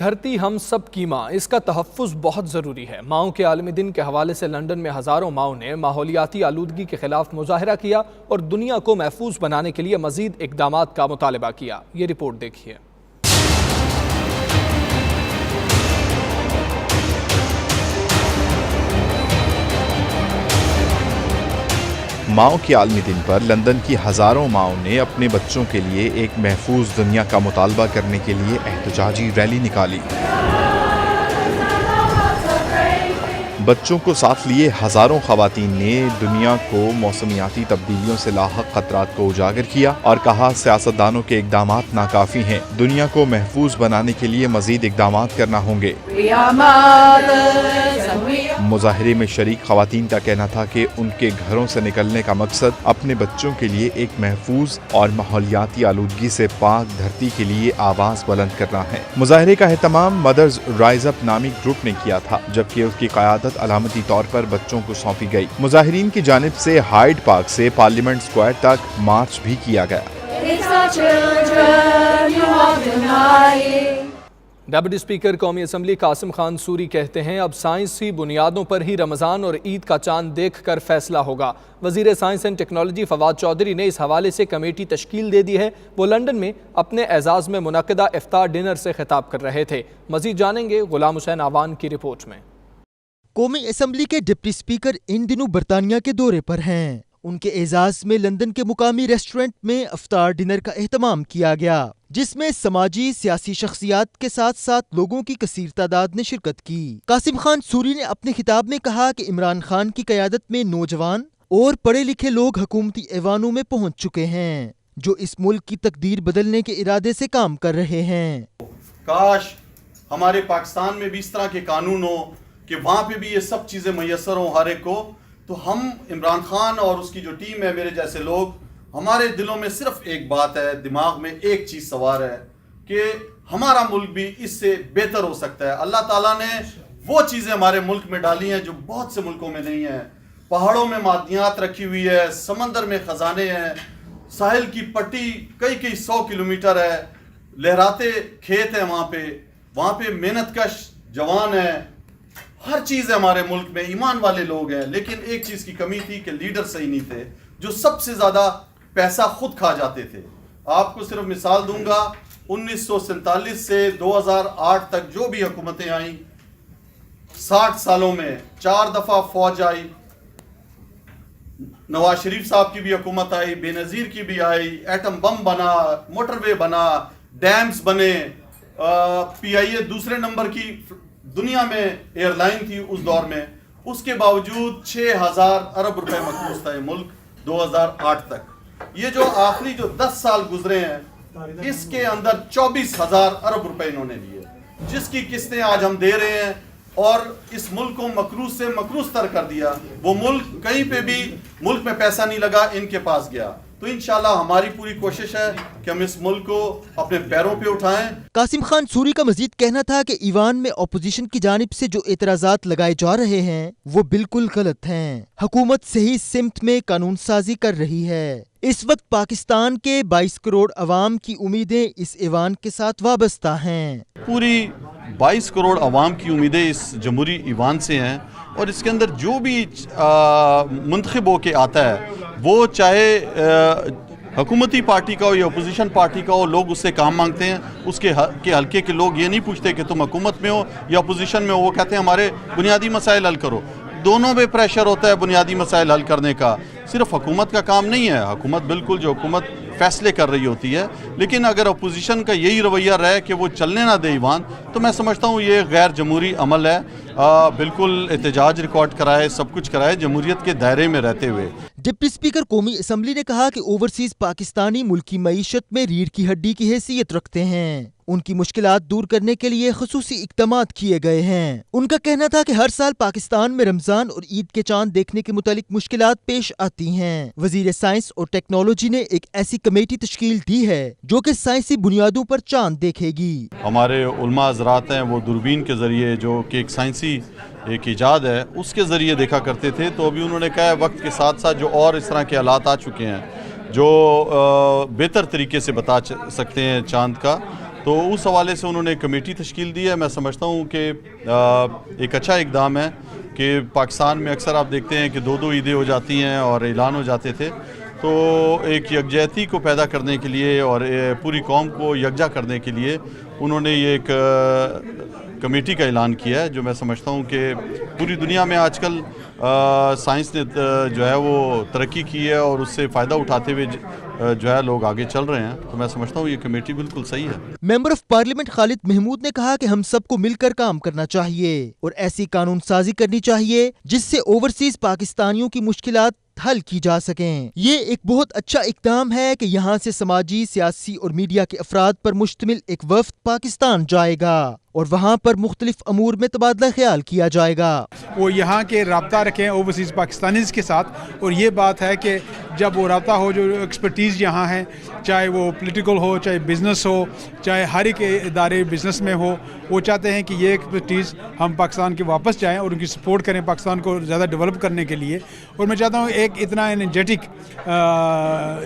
دھرتی ہم سب کی ماں، اس کا تحفظ بہت ضروری ہے۔ ماؤں کے عالمی دن کے حوالے سے لندن میں ہزاروں ماؤں نے ماحولیاتی آلودگی کے خلاف مظاہرہ کیا اور دنیا کو محفوظ بنانے کے لیے مزید اقدامات کا مطالبہ کیا۔ یہ رپورٹ دیکھیے۔ ماؤں کے عالمی دن پر لندن کی ہزاروں ماؤں نے اپنے بچوں کے لیے ایک محفوظ دنیا کا مطالبہ کرنے کے لیے احتجاجی ریلی نکالی۔ بچوں کو ساتھ لیے ہزاروں خواتین نے دنیا کو موسمیاتی تبدیلیوں سے لاحق خطرات کو اجاگر کیا اور کہا سیاستدانوں کے اقدامات ناکافی ہیں، دنیا کو محفوظ بنانے کے لیے مزید اقدامات کرنا ہوں گے۔ مظاہرے میں شریک خواتین کا کہنا تھا کہ ان کے گھروں سے نکلنے کا مقصد اپنے بچوں کے لیے ایک محفوظ اور ماحولیاتی آلودگی سے پاک دھرتی کے لیے آواز بلند کرنا ہے۔ مظاہرے کا اہتمام مدرز رائز اپ نامی گروپ نے کیا تھا، جبکہ اس کی قیادت علامتی طور پر بچوں کو سونپی گئی۔ مظاہرین کی جانب سے ہائیڈ پارک سے پارلیمنٹ اسکوائر تک مارچ بھی کیا گیا۔ ڈپٹی اسپیکر قومی اسمبلی قاسم خان سوری کہتے ہیں اب سائنسی بنیادوں پر ہی رمضان اور عید کا چاند دیکھ کر فیصلہ ہوگا۔ وزیر science and technology Fawad Chaudhry نے اس حوالے سے کمیٹی تشکیل دے دی ہے۔ وہ لندن میں اپنے اعزاز میں منعقدہ افطار ڈنر سے خطاب کر رہے تھے۔ مزید جانیں گے غلام حسین آوان کی رپورٹ میں۔ قومی اسمبلی کے ڈپٹی اسپیکر ان دنوں برطانیہ کے دورے پر ہیں۔ ان کے اعزاز میں لندن کے مقامی ریسٹورنٹ میں افطار ڈنر کا اہتمام کیا گیا، جس میں سماجی سیاسی شخصیات کے ساتھ ساتھ لوگوں کی کثیر تعداد نے شرکت کی۔ قاسم خان سوری نے اپنے خطاب میں کہا کہ عمران خان کی قیادت میں نوجوان اور پڑھے لکھے لوگ حکومتی ایوانوں میں پہنچ چکے ہیں، جو اس ملک کی تقدیر بدلنے کے ارادے سے کام کر رہے ہیں۔ کاش ہمارے پاکستان میں بھی اس طرح کے قانون ہو کہ وہاں پہ بھی یہ سب چیزیں میسر ہوں ہر ایک کو، تو ہم عمران خان اور اس کی جو ٹیم ہے، میرے جیسے لوگ، ہمارے دلوں میں صرف ایک بات ہے، دماغ میں ایک چیز سوار ہے کہ ہمارا ملک بھی اس سے بہتر ہو سکتا ہے۔ اللہ تعالیٰ نے وہ چیزیں ہمارے ملک میں ڈالی ہیں جو بہت سے ملکوں میں نہیں ہیں۔ پہاڑوں میں معدنیات رکھی ہوئی ہے، سمندر میں خزانے ہیں، ساحل کی پٹی کئی 100 کلومیٹر ہے، لہراتے کھیت ہیں وہاں پہ محنت کش جوان ہیں، ہر چیز ہے ہمارے ملک میں، ایمان والے لوگ ہیں، لیکن ایک چیز کی کمی تھی کہ لیڈر صحیح نہیں تھے، جو سب سے زیادہ پیسہ خود کھا جاتے تھے۔ آپ کو صرف مثال دوں گا، 1947 سے 2008 تک جو بھی حکومتیں آئیں، 60 سالوں میں 4 دفعہ فوج آئی، نواز شریف صاحب کی بھی حکومت آئی، بے نظیر کی بھی آئی، ایٹم بم بنا، موٹر وے بنا، ڈیمز بنے، پی آئی اے دوسرے نمبر کی دنیا میں ایئر لائن تھی اس دور میں، اس کے باوجود 6000 ارب روپے مخصوص تھا یہ ملک 2008 تک۔ یہ جو آخری 10 سال گزرے ہیں، اس کے اندر 24,000 ارب روپے انہوں نے دیے، جس کی قسطیں آج ہم دے رہے ہیں، اور اس ملک کو مقروض سے مقروض تر کر دیا۔ وہ ملک کہیں پہ بھی ملک میں پیسہ نہیں لگا، ان کے پاس گیا۔ تو انشاءاللہ ہماری پوری کوشش ہے کہ ہم اس ملک کو اپنے پیروں پہ اٹھائیں۔ قاسم خان سوری کا مزید کہنا تھا کہ ایوان میں اپوزیشن کی جانب سے جو اعتراضات لگائے جا رہے ہیں وہ بالکل غلط ہیں۔ حکومت صحیح سمت میں قانون سازی کر رہی ہے۔ اس وقت پاکستان کے 22 کروڑ عوام کی امیدیں اس ایوان کے ساتھ وابستہ ہیں۔ پوری 22 کروڑ عوام کی امیدیں اس جمہوری ایوان سے ہیں، اور اس کے اندر جو بھی منتخب ہو کے آتا ہے، وہ چاہے حکومتی پارٹی کا ہو یا اپوزیشن پارٹی کا ہو، لوگ اس سے کام مانگتے ہیں۔ اس کے حلقے کے لوگ یہ نہیں پوچھتے کہ تم حکومت میں ہو یا اپوزیشن میں ہو، وہ کہتے ہیں ہمارے بنیادی مسائل حل کرو۔ دونوں پہ پریشر ہوتا ہے بنیادی مسائل حل کرنے کا، صرف حکومت کا کام نہیں ہے۔ حکومت بالکل جو حکومت فیصلے کر رہی ہوتی ہے، لیکن اگر اپوزیشن کا یہی رویہ رہے کہ وہ چلنے نہ دے ایوان، تو میں سمجھتا ہوں یہ غیر جمہوری عمل ہے۔ بالکل احتجاج ریکارڈ کرائے، سب کچھ کرائے جمہوریت کے دائرے میں رہتے ہوئے۔ ڈپٹی اسپیکر قومی اسمبلی نے کہا کہ اوورسیز پاکستانی ملکی معیشت میں ریڑھ کی ہڈی کی حیثیت رکھتے ہیں۔ ان کی مشکلات دور کرنے کے لیے خصوصی اقدامات کیے گئے ہیں۔ ان کا کہنا تھا کہ ہر سال پاکستان میں رمضان اور عید کے چاند دیکھنے کے متعلق مشکلات پیش آتی ہیں۔ وزیر سائنس اور ٹیکنالوجی نے ایک ایسی کمیٹی تشکیل دی ہے جو کہ سائنسی بنیادوں پر چاند دیکھے گی۔ ہمارے علماء حضرات ہیں، وہ دوربین کے ذریعے، جو کہ ایک سائنسی ایک ایجاد ہے، اس کے ذریعے دیکھا کرتے تھے، تو ابھی انہوں نے کہا ہے وقت کے ساتھ ساتھ جو اور اس طرح کے حالات آ چکے ہیں جو بہتر طریقے سے بتا سکتے ہیں چاند کا، تو اس حوالے سے انہوں نے ایک کمیٹی تشکیل دی ہے. میں سمجھتا ہوں کہ ایک اچھا اقدام ہے کہ پاکستان میں اکثر آپ دیکھتے ہیں کہ دو عیدیں ہو جاتی ہیں اور اعلان ہو جاتے تھے. تو ایک یکجہتی کو پیدا کرنے کے لیے اور پوری قوم کو یکجا کرنے کے لیے انہوں نے یہ ایک کمیٹی کا اعلان کیا ہے, جو میں سمجھتا ہوں کہ پوری دنیا میں آج کل سائنس نے جو ہے وہ ترقی کی ہے اور اس سے فائدہ اٹھاتے ہوئے جو ہے لوگ آگے چل رہے ہیں. تو میں سمجھتا ہوں یہ کمیٹی بالکل صحیح ہے. ممبر آف پارلیمنٹ خالد محمود نے کہا کہ ہم سب کو مل کر کام کرنا چاہیے اور ایسی قانون سازی کرنی چاہیے جس سے اوورسیز پاکستانیوں کی مشکلات حل کی جا سکیں. یہ ایک بہت اچھا اقدام ہے کہ یہاں سے سماجی, سیاسی اور میڈیا کے افراد پر مشتمل ایک وفد پاکستان جائے گا اور وہاں پر مختلف امور میں تبادلہ خیال کیا جائے گا. وہ یہاں کے رابطہ رکھیں اوورسیز پاکستانیز کے ساتھ, اور یہ بات ہے کہ جب وہ رابطہ ہو, جو ایکسپرٹیز یہاں ہے, چاہے وہ پولیٹیکل ہو, چاہے بزنس ہو, چاہے ہر ایک ادارے بزنس میں ہو, وہ چاہتے ہیں کہ یہ ایکسپرٹیز ہم پاکستان کے واپس جائیں اور ان کی سپورٹ کریں پاکستان کو زیادہ ڈیولپ کرنے کے لیے. اور میں چاہتا ہوں ایک اتنا انرجیٹک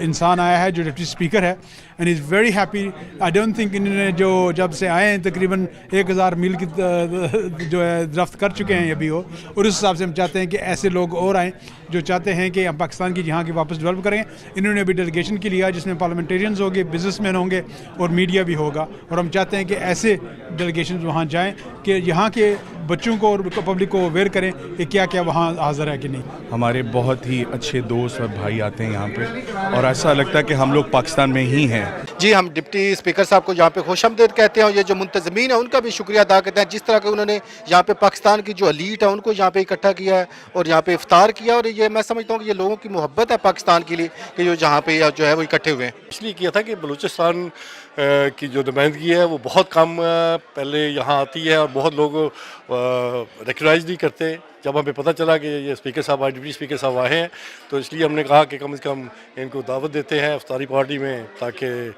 انسان آیا ہے جو ڈپٹی اسپیکر ہے, and is very happy. I don't think انہوں نے جو جب سے آئے ہیں تقریباً 1000 میل کی جو ہے درخت کر چکے ہیں ابھی ہو, اور اس حساب سے ہم چاہتے ہیں کہ ایسے لوگ اور آئیں جو چاہتے ہیں کہ ہم پاکستان کی یہاں کی واپس ڈیولپ کریں. انہوں نے ابھی ڈیلیگیشن کی لیا جس میں پارلیمنٹیرینز ہوں گے, بزنس مین ہوں گے اور میڈیا بھی ہوگا, اور ہم چاہتے ہیں کہ ایسے ڈیلیگیشنز وہاں جائیں کہ یہاں کے بچوں کو اور پبلک کو اویئر کریں کہ کیا کیا وہاں حاضر ہے کہ نہیں. ہمارے بہت ہی اچھے دوست اور بھائی آتے ہیں یہاں پہ, اور ایسا لگتا ہے کہ ہم لوگ پاکستان میں ہی ہیں. جی, ہم ڈپٹی اسپیکر صاحب کو یہاں پہ خوش آمدید کہتے ہیں, اور یہ جو منتظمین ہیں ان کا بھی شکریہ ادا کرتے ہیں جس طرح کہ انہوں نے یہاں پہ پاکستان کی جو ایلیٹ ہے ان کو یہاں پہ اکٹھا کیا ہے اور یہاں پہ افطار کیا. اور یہ میں سمجھتا ہوں کہ یہ لوگوں کی محبت ہے پاکستان کے لیے کہ جو جہاں پہ جو ہے وہ اکٹھے ہوئے ہیں. اس لیے کیا تھا کہ بلوچستان کی جو نمائندگی ہے وہ بہت کم پہلے یہاں آتی ہے اور بہت لوگ ریکگنائز نہیں کرتے. جب ہمیں پتہ چلا کہ یہ اسپیکر صاحب آئے, ڈپٹی اسپیکر صاحب آئے ہیں, تو اس لیے ہم نے کہا کہ کم از کم ان کو دعوت دیتے ہیں افطاری پارٹی میں تاکہ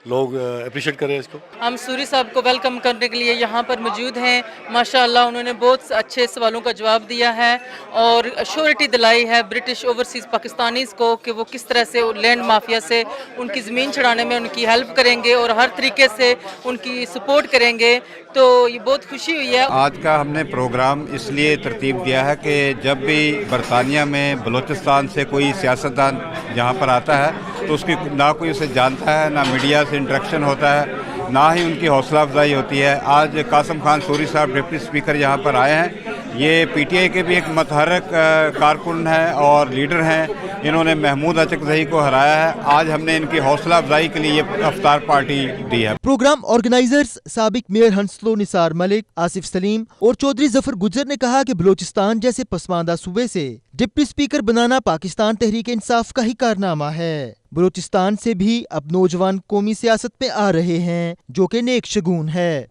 لوگ اپریشیٹ کریں اس کو. ہم سوری صاحب کو ویلکم کرنے کے لیے یہاں پر موجود ہیں. ماشاءاللہ انہوں نے بہت اچھے سوالوں کا جواب دیا ہے اور ایشورٹی دلائی ہے برٹش اوورسیز پاکستانیز کو کہ وہ کس طرح سے لینڈ مافیا سے ان کی زمین چھڑانے میں ان کی ہیلپ کریں گے اور ہر طریقے سے ان کی سپورٹ کریں گے. تو یہ بہت خوشی ہوئی ہے. آج کا ہم نے پروگرام اس لیے ترتیب دیا ہے کہ جب بھی برطانیہ میں بلوچستان سے کوئی سیاستدان یہاں پر آتا ہے تو اس کی نہ کوئی اسے جانتا ہے, نہ میڈیا سے انٹریکشن ہوتا ہے, نہ ہی ان کی حوصلہ افزائی ہوتی ہے. آج قاسم خان سوری صاحب ڈپٹی اسپیکر یہاں پر آئے ہیں. یہ پی ٹی آئی کے بھی ایک متحرک کارکن ہیں اور لیڈر ہیں. انہوں نے محمود اچکزئی کو ہرایا ہے. آج ہم نے ان کی حوصلہ افزائی کے لیے یہ افطار پارٹی دی ہے. پروگرام آرگنائزرز سابق میئر ہنسلو نثار ملک, آصف سلیم اور چودھری ظفر گجر نے کہا کہ بلوچستان جیسے پسماندہ صوبے سے ڈپٹی اسپیکر بنانا پاکستان تحریک انصاف کا ہی کارنامہ ہے. بلوچستان سے بھی اب نوجوان قومی سیاست میں آ رہے ہیں جو کہ نیک شگون ہے.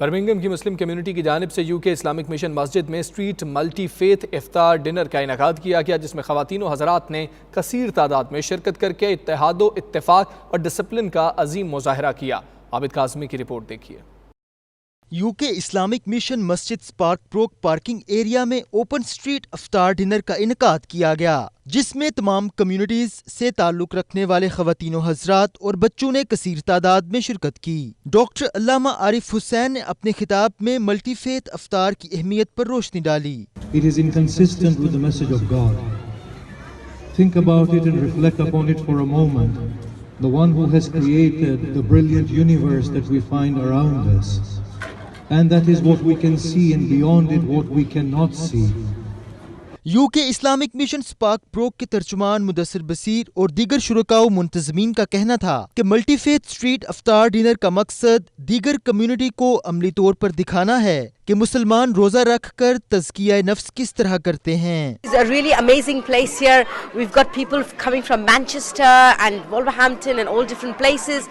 برمنگھم کی مسلم کمیونٹی کی جانب سے UK اسلامک مشن مسجد میں اسٹریٹ ملٹی فیتھ افطار ڈنر کا انعقاد کیا گیا, جس میں خواتین و حضرات نے کثیر تعداد میں شرکت کر کے اتحاد و اتفاق اور ڈسپلن کا عظیم مظاہرہ کیا. عابد قاسمی کی رپورٹ دیکھیے. UK اسلامک مشن مسجد سپارک بروک پارکنگ ایریا میں اوپن اسٹریٹ افطار ڈنر کا انعقاد کیا گیا, جس میں تمام کمیونٹیز سے تعلق رکھنے والے خواتین و حضرات اور بچوں نے کثیر تعداد میں شرکت کی. ڈاکٹر علامہ عارف حسین نے اپنے خطاب میں ملٹی فیتھ افطار کی اہمیت پر روشنی ڈالی. It is inconsistent with the message of God. Think about it and reflect upon it for a moment. The one who has created the brilliant universe that we find around us. And that is what we can see, and beyond it what we cannot see. UK Islamic mission Sparkbrook کے ترجمان مدثر بصیر اور دیگر شرکاء و منتظمین کا کہنا تھا کہ ملٹی فیتھ اسٹریٹ افطار ڈنر کا مقصد دیگر کمیونٹی کو عملی طور پر دکھانا ہے کہ مسلمان روزہ رکھ کر تزکیہ نفس کس طرح کرتے ہیں. It's a really amazing place here. We've got people coming from Manchester and Wolverhampton and all different places,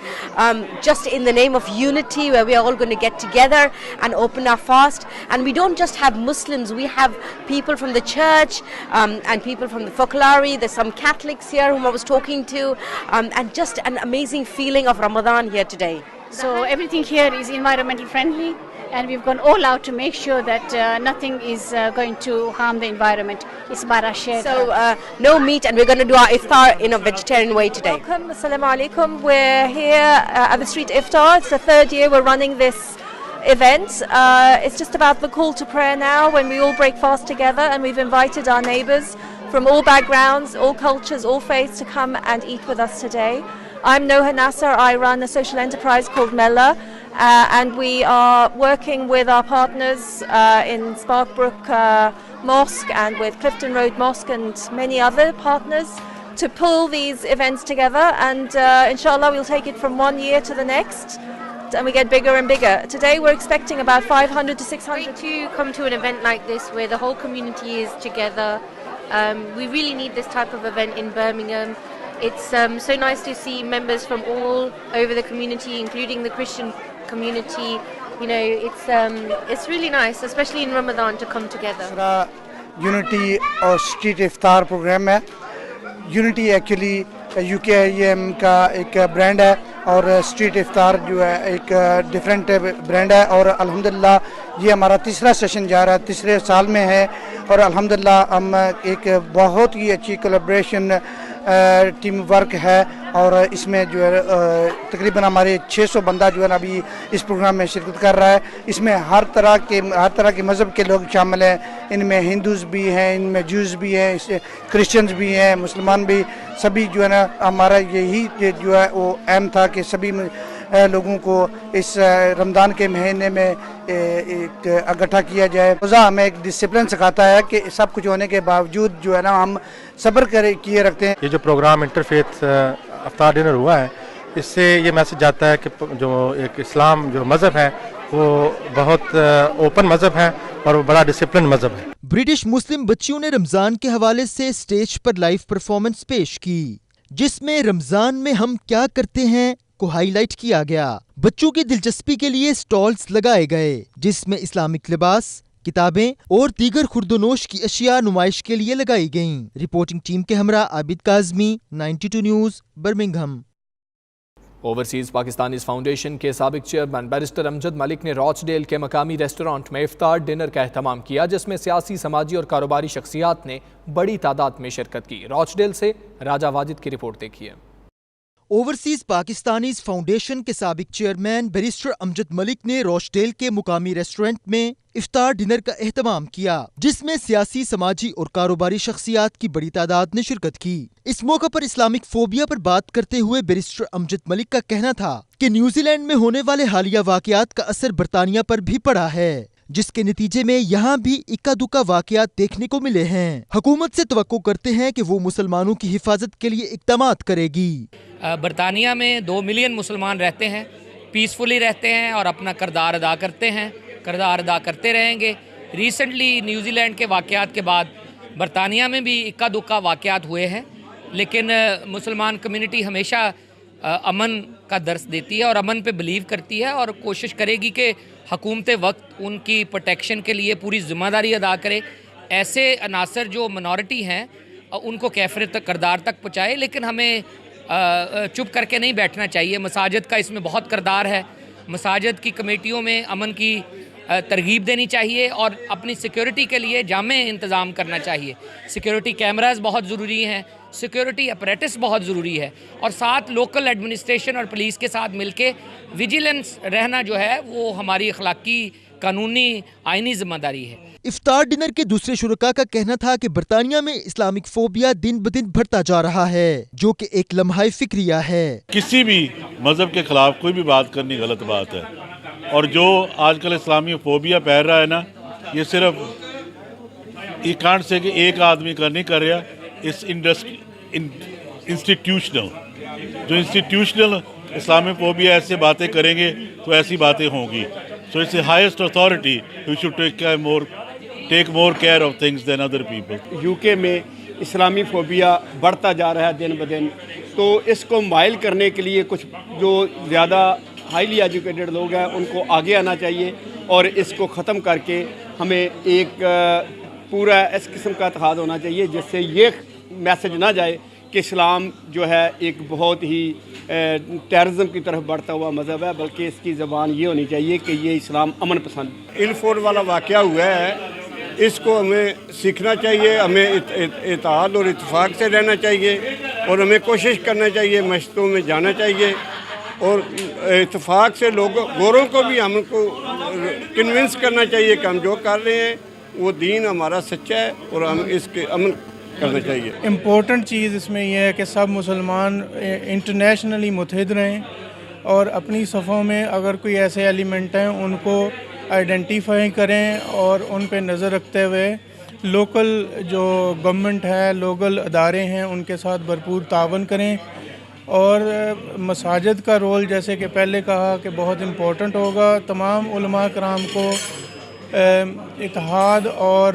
just in the name of unity, where we are all going to get together and open our fast. And we don't just have Muslims, we have people from the church and people from the Focolari. There's some Catholics here whom I was talking to, and just an amazing feeling of Ramadan here today. So everything here is environmental friendly. and we've gone all out to make sure that nothing is going to harm the environment. It's about our shared. So no meat, and we're going to do our iftar in a vegetarian way today. Welcome, assalamu alaikum. We're here at the street iftar. It's the third year we're running this event. It's just about the call to prayer now, when we all break fast together, and we've invited our neighbours from all backgrounds, all cultures, all faiths to come and eat with us today. I'm Noha Nasser. I run a social enterprise called Mella. And we are working with our partners in Sparkbrook Mosque and with Clifton Road Mosque and many other partners to pull these events together, and inshallah we'll take it from one year to the next and we get bigger and bigger. Today we're expecting about 500 to 600 to come to an event like this where the whole community is together. We really need this type of event in Birmingham. It's so nice to see members from all over the community, including the Christian community. You know, it's really nice, especially in Ramadan, to come together. Unity اور street افطار programme ہے. Unity actually UKIM کا ایک brand ہے اور street افطار جو ہے ایک ڈفرینٹ برانڈ ہے, اور الحمدللہ یہ ہمارا تیسرا سیشن جا رہا ہے, تیسرے سال میں ہے, اور الحمدللہ ہم ایک بہت ہی اچھی کولیبریشن ٹیم ورک ہے, اور اس میں جو ہے تقریباً ہمارے 600 بندہ جو ہے نا ابھی اس پروگرام میں شرکت کر رہا ہے. اس میں ہر طرح کے مذہب کے لوگ شامل ہیں, ان میں ہندوز بھی ہیں, ان میں جوز بھی ہیں, کرسچنز بھی ہیں, مسلمان بھی, سبھی جو ہے نا ہمارا یہی جو ہے وہ اہم تھا کہ سبھی لوگوں کو اس رمضان کے مہینے میں ایک اکٹھا کیا جائے. روزہ ہمیں ایک ڈسپلن سکھاتا ہے کہ سب کچھ ہونے کے باوجود جو ہے نا ہم صبر کیے رکھتے ہیں. یہ جو پروگرام انٹرفیتھ افطار ڈنر ہوا ہے, اس سے یہ میسج جاتا ہے کہ جو ایک اسلام جو مذہب ہے وہ بہت اوپن مذہب ہے اور وہ بڑا ڈسپلن مذہب ہے. برٹش مسلم بچیوں نے رمضان کے حوالے سے سٹیج پر لائیو پرفارمنس پیش کی, جس میں رمضان میں ہم کیا کرتے ہیں کو ہائی لائٹ کیا گیا. بچوں کی دلچسپی کے لیے سٹالز لگائے گئے, جس میں اسلامک لباس, کتابیں اور دیگر خوردونوش کی اشیاء نمائش کے لیے لگائی گئیں. رپورٹنگ ٹیم کے ہمراہ Abid Kazmi, 92 news, Birmingham. Overseas Pakistanis foundation کے سابق چیئرمین بیرسٹر امجد ملک نے راچ ڈیل کے مقامی ریسٹورانٹ میں افطار ڈنر کا اہتمام کیا, جس میں سیاسی, سماجی اور کاروباری شخصیات نے بڑی تعداد میں شرکت کی. راچ ڈیل سے راجہ واجد کی رپورٹ دیکھیے. اوورسیز پاکستانیز فاؤنڈیشن کے سابق چیئرمین بیرسٹر امجد ملک نے راچ ڈیل کے مقامی ریسٹورنٹ میں افطار ڈنر کا اہتمام کیا, جس میں سیاسی, سماجی اور کاروباری شخصیات کی بڑی تعداد نے شرکت کی. اس موقع پر اسلامک فوبیا پر بات کرتے ہوئے بیرسٹر امجد ملک کا کہنا تھا کہ نیوزی لینڈ میں ہونے والے حالیہ واقعات کا اثر برطانیہ پر بھی پڑا ہے, جس کے نتیجے میں یہاں بھی اکا دکا واقعات دیکھنے کو ملے ہیں. حکومت سے توقع کرتے ہیں کہ وہ مسلمانوں کی حفاظت کے لیے اقدامات کرے گی. برطانیہ میں 2 ملین مسلمان رہتے ہیں, پیسفلی رہتے ہیں اور اپنا کردار ادا کرتے ہیں, کردار ادا کرتے رہیں گے. ریسنٹلی نیوزی لینڈ کے واقعات کے بعد برطانیہ میں بھی اکا دکا واقعات ہوئے ہیں, لیکن مسلمان کمیونٹی ہمیشہ امن کا درس دیتی ہے اور امن پہ بلیو کرتی ہے, اور کوشش کرے گی کہ حکومت وقت ان کی پروٹیکشن کے لیے پوری ذمہ داری ادا کرے. ایسے عناصر جو منورٹی ہیں ان کو کیفیت کردار تک پہنچائے, لیکن ہمیں چپ کر کے نہیں بیٹھنا چاہیے. مساجد کا اس میں بہت کردار ہے. مساجد کی کمیٹیوں میں امن کی ترغیب دینی چاہیے اور اپنی سیکیورٹی کے لیے جامع انتظام کرنا چاہیے. سیکیورٹی کیمراز بہت ضروری ہیں, سیکیورٹی اپریٹس بہت ضروری ہے, اور ساتھ لوکل ایڈمنسٹریشن اور پولیس کے ساتھ مل کے ویجیلنس رہنا جو ہے وہ ہماری اخلاقی, قانونی, آئینی ذمہ داری ہے. افطار ڈنر کے دوسرے شرکاء کا کہنا تھا کہ برطانیہ میں اسلامک فوبیا دن بدن بڑھتا جا رہا ہے, جو کہ ایک لمحہ فکریہ ہے. کسی بھی مذہب کے خلاف کوئی بھی بات کرنی غلط بات ہے, اور جو آج کل اسلامی فوبیا پھیل رہا ہے نا, یہ صرف یہ کانٹ سے کہ ایک آدمی کا نہیں کر رہا, اس انسٹیٹیوشنل جو انسٹیٹیوشنل اسلامی فوبیا ایسے باتیں کریں گے تو ایسی باتیں ہوں گی. So it's a highest authority who should take more care of things than other people. UK میں اسلامی فوبیا بڑھتا جا رہا ہے دن بدن, تو اس کو مائل کرنے کے لیے کچھ جو زیادہ ہائیلی ایجوکیٹڈ لوگ ہیں ان کو آگے آنا چاہیے, اور اس کو ختم کر کے ہمیں ایک پورا اس قسم کا اتحاد ہونا چاہیے جس سے یہ میسج نہ جائے کہ اسلام جو ہے ایک بہت ہی ٹیررزم کی طرف بڑھتا ہوا مذہب ہے، بلکہ اس کی زبان یہ ہونی چاہیے کہ یہ اسلام امن پسند۔ انفور والا واقعہ ہوا ہے، اس کو ہمیں سیکھنا چاہیے، ہمیں اتحاد اور اتفاق سے رہنا چاہیے، اور ہمیں کوشش کرنا چاہیے، مشتوں میں جانا چاہیے، اور اتفاق سے گوروں کو بھی ہم کو کنونس کرنا چاہیے کہ ہم جو کر رہے ہیں وہ دین ہمارا سچا ہے اور ہم اس کے عمل کرنا چاہیے۔ امپورٹنٹ چیز اس میں یہ ہے کہ سب مسلمان انٹرنیشنلی متحد رہیں، اور اپنی صفوں میں اگر کوئی ایسے ایلیمنٹ ہیں ان کو آئیڈینٹیفائی کریں، اور ان پہ نظر رکھتے ہوئے لوکل جو گورنمنٹ ہے، لوکل ادارے ہیں، ان کے ساتھ بھرپور تعاون کریں، اور مساجد کا رول جیسے کہ پہلے کہا کہ بہت امپورٹنٹ ہوگا۔ تمام علماء کرام کو اتحاد اور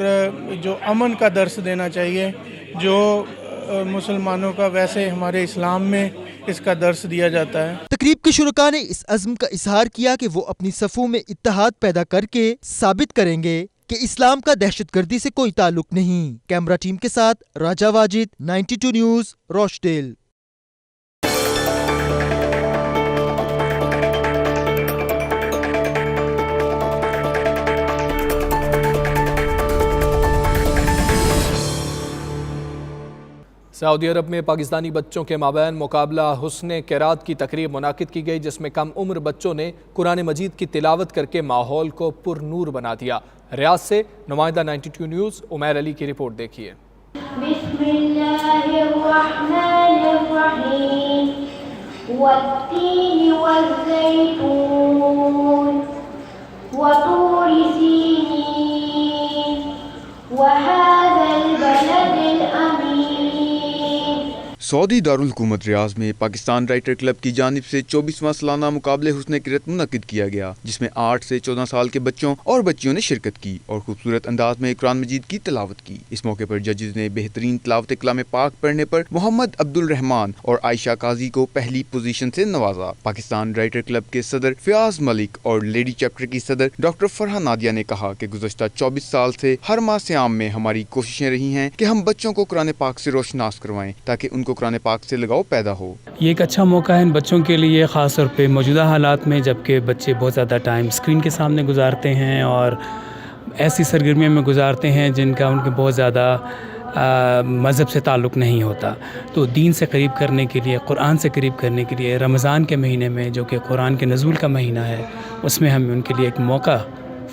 جو امن کا درس دینا چاہیے، جو مسلمانوں کا ویسے ہمارے اسلام میں اس کا درس دیا جاتا ہے۔ تقریب کے شرکاء نے اس عزم کا اظہار کیا کہ وہ اپنی صفوں میں اتحاد پیدا کر کے ثابت کریں گے کہ اسلام کا دہشت گردی سے کوئی تعلق نہیں۔ کیمرہ ٹیم کے ساتھ راجہ واجد، 92 نیوز، روشڈیل۔ سعودی عرب میں پاکستانی بچوں کے مابین مقابلہ حسن قرات کی تقریب منعقد کی گئی، جس میں کم عمر بچوں نے قرآن مجید کی تلاوت کر کے ماحول کو پر نور بنا دیا۔ ریاض سے نمائندہ 92 نیوز عمیر علی کی رپورٹ دیکھیے۔ بسم اللہ الرحمن الرحیم والتین والزیتون وطور سینین وهذا البلد الأمين۔ سعودی دارالحکومت ریاض میں پاکستان رائٹر کلب کی جانب سے 24واں سالانہ مقابلے حسن قرات منعقد کیا گیا، جس میں 8 سے 14 سال کے بچوں اور بچیوں نے شرکت کی اور خوبصورت انداز میں قرآن مجید کی تلاوت کی۔ اس موقع پر ججز نے بہترین تلاوت کلام پاک پڑھنے پر محمد عبد الرحمان اور عائشہ قاضی کو پہلی پوزیشن سے نوازا۔ پاکستان رائٹر کلب کے صدر فیاض ملک اور لیڈی چیپٹر کی صدر ڈاکٹر فرحہ نادیہ نے کہا کہ گزشتہ 24 سال سے ہر ماہ سیام میں ہماری کوششیں رہی ہیں کہ ہم بچوں کو قرآن پاک سے روشناس کروائیں تاکہ ان کو قرآن پاک سے لگاؤ پیدا ہو۔ یہ ایک اچھا موقع ہے ان بچوں کے لیے، خاص طور پہ موجودہ حالات میں جبکہ بچے بہت زیادہ ٹائم اسکرین کے سامنے گزارتے ہیں اور ایسی سرگرمیوں میں گزارتے ہیں جن کا ان کے بہت زیادہ مذہب سے تعلق نہیں ہوتا۔ تو دین سے قریب کرنے کے لیے، قرآن سے قریب کرنے کے لیے رمضان کے مہینے میں جو کہ قرآن کے نزول کا مہینہ ہے، اس میں ہم ان کے لیے ایک موقع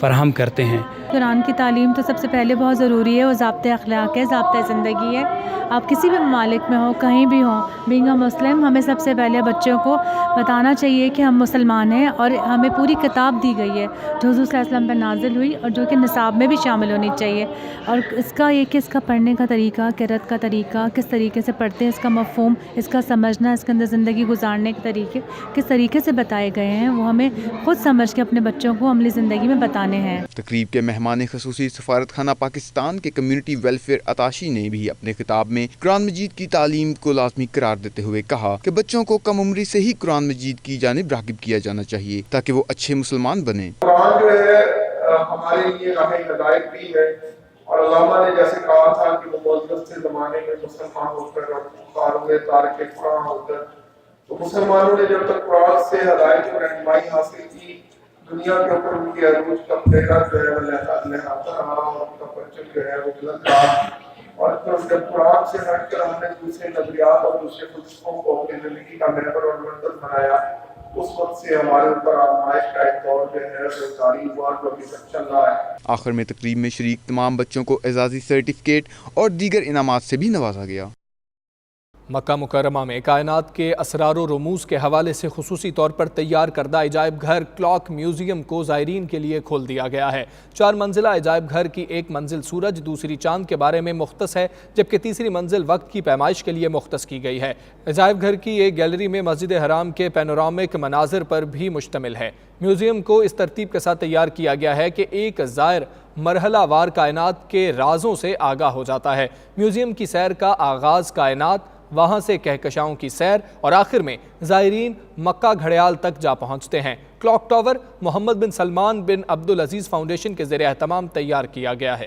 فراہم کرتے ہیں۔ قرآن کی تعلیم تو سب سے پہلے بہت ضروری ہے، وہ ضابطۂ اخلاق ہے، ضابطۂ زندگی ہے۔ آپ کسی بھی ممالک میں ہوں، کہیں بھی ہوں، بینگ اے مسلم، ہمیں سب سے پہلے بچوں کو بتانا چاہیے کہ ہم مسلمان ہیں، اور ہمیں پوری کتاب دی گئی ہے جو حضور صلی اللہ علیہ وسلم پہ نازل ہوئی اور جو کہ نصاب میں بھی شامل ہونی چاہیے، اور اس کا یہ کہ اس کا پڑھنے کا طریقہ، قرات کا طریقہ، کس طریقے سے پڑھتے ہیں، اس کا مفہوم، اس کا سمجھنا، اس کے اندر زندگی گزارنے کے طریقے کس طریقے سے بتائے گئے ہیں، وہ ہمیں خود سمجھ کے اپنے بچوں کو عملی زندگی میں بتانے ہیں۔ تقریب کے مہمان خصوصی سفارت خانہ پاکستان کے کمیونٹی ویلفیئر اتاشی نے بھی اپنے خطاب میں قرآن مجید کی تعلیم کو لازمی قرار دیتے ہوئے کہا کہ بچوں کو کم عمری سے ہی قرآن مجید کی جانب راغب کیا جانا چاہیے تاکہ وہ اچھے مسلمان بنیں۔ قرآن جو ہے ہمارے لیے راہ ہدایت بھی ہے، اور علامہ نے جیسے کہا تھا کہ وہ مقدس سے زمانے میں مسلمان ہو کر فاروق تارک قرآن ہو کر، تو مسلمانوں نے جب تک قرآن سے ہدایت اور رہنمائی حاصل کی، دنیا کے اوپر ان کی عروج کا پہلا جو ہے وہ لہراتا رہا اور ان کا پرچم جو ہے وہ بلند رہا، اور پھر جب قرآن سے ہٹ کر ہم نے دوسرے نظریات اور دوسرے فلسفوں کو اپنی زندگی کا محور اور مرکز بنایا، اس وقت سے ہمارے اوپر آزمائش کا ایک دور جو ہے وہ جاری ہوا جو ابھی تک چل رہا ہے۔ آخر میں تقریب میں شریک تمام بچوں کو اعزازی سرٹیفکیٹ اور دیگر انعامات سے بھی نوازا گیا۔ مکہ مکرمہ میں کائنات کے اسرار و رموز کے حوالے سے خصوصی طور پر تیار کردہ عجائب گھر کلاک میوزیم کو زائرین کے لیے کھول دیا گیا ہے۔ 4 منزلہ عجائب گھر کی ایک منزل سورج، دوسری چاند کے بارے میں مختص ہے، جبکہ تیسری منزل وقت کی پیمائش کے لیے مختص کی گئی ہے۔ عجائب گھر کی ایک گیلری میں مسجد حرام کے پینورامک مناظر پر بھی مشتمل ہے۔ میوزیم کو اس ترتیب کے ساتھ تیار کیا گیا ہے کہ ایک زائر مرحلہ وار کائنات کے رازوں سے آگاہ ہو جاتا ہے۔ میوزیم کی سیر کا آغاز کائنات، وہاں سے کہکشاؤں کی سیر، اور آخر میں زائرین مکہ گھڑیال تک جا پہنچتے ہیں۔ کلاک ٹاور محمد بن سلمان بن عبدالعزیز فاؤنڈیشن کے زیر اہتمام تیار کیا گیا ہے۔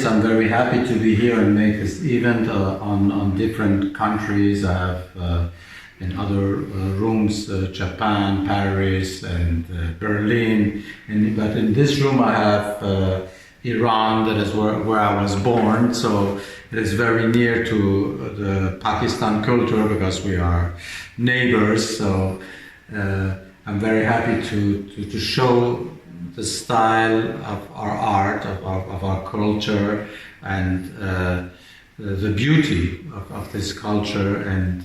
I'm very happy to be here and make this event on different countries. I have in other rooms, Japan, Paris, and Berlin. But in this room, I have Iran, that is where I was born. So it is very near to the Pakistan culture because we are neighbors. So I'm very happy to show the style of our art, of our culture, and the beauty of this culture. And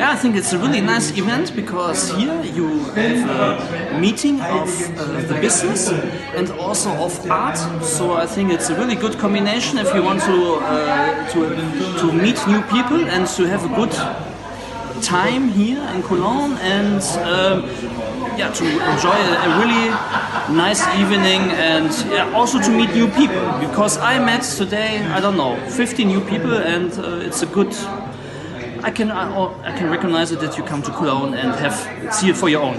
I think it's a really nice event because here you have a meeting of the business and also of art. So I think it's a really good combination if you want to meet new people and to have a good time here in Cologne and to enjoy a really nice evening and also to meet new people, because I met today, I don't know, 50 new people, and it's a good, I can recognize it that you come to Cologne and see it for your own.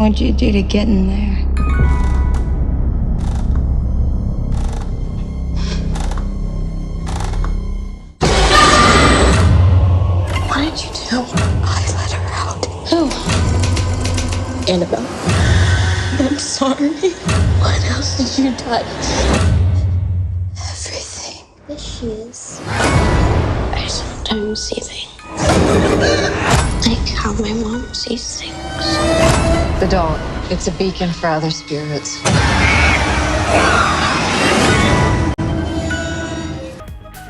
What'd you do to get in there? What did you do? I let her out. Who? Annabelle. I'm sorry. What else did you touch? Everything. Yes, she is. I sometimes see things. Like how my mom sees things. The doll. It's a beacon for other spirits.